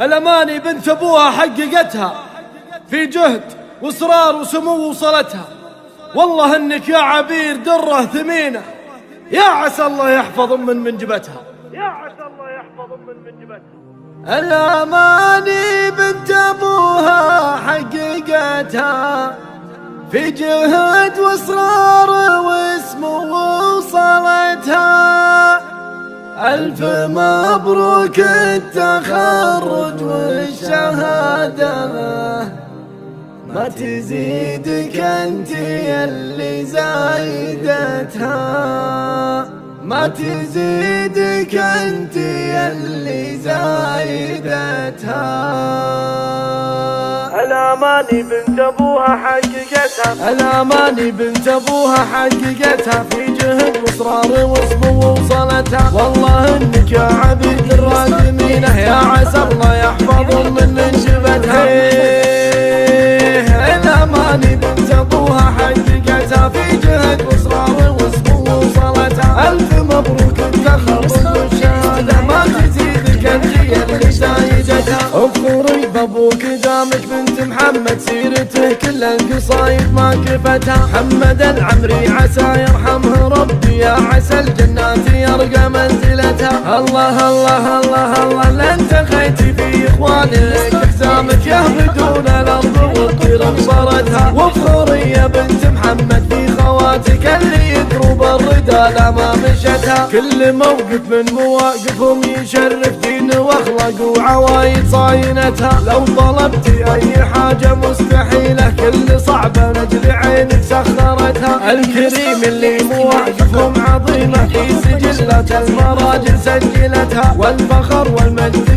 الأماني بنت أبوها حققتها في جهد وإصرار وسمو وصلتها. والله إنك يا عبير درة ثمينة، يا عسى الله يحفظ من جبتها، يا عسى الله يحفظ من جبتها. الأماني بنت أبوها حققتها في جهد وإصرار واسمه وصلتها. ألف مبروك التخرج والشهادة، ما تزيدك انت يلي زايدتها، ما تزيدك انت يلي زايدتها. الأماني بنت أبوها حققتها، الأماني بنت أبوها حققتها في جهد وإصرار واسمه وصلتها. والله إنك يا عبيد الراجمينة، يا عسى الله يحفظ من شبتها. الأماني بنت أبوها حققتها في جهد وإصرار واسمه وصلتها. ألف مبروك التخرج والشهادة، ما تزيدك انت يلي زايدتها. اذكري بابوك دامك بنت محمد، سيرته كل القصايد ما كفتها. محمد العمري عسى يرحمه ربي، يا عسى الجنات يرقى منزلتها. الله الله الله الله لن تخيتي في اخوانك، احزامك يهبدون الارض والطير بصرتها. وافخري يا بنت محمد في خواتك اللي يدرب الردى لا ما مشتها. كل موقف من مواقفهم يشرف دين واخلاق وعوايد صاينتها. لو طلبتي اي حاجة مستحيلة، كل صعبة نجل عينك سخرتها. الكريم اللي مواقفهم عظيمة في سجلات المراجل سجلتها. والفخر والمجد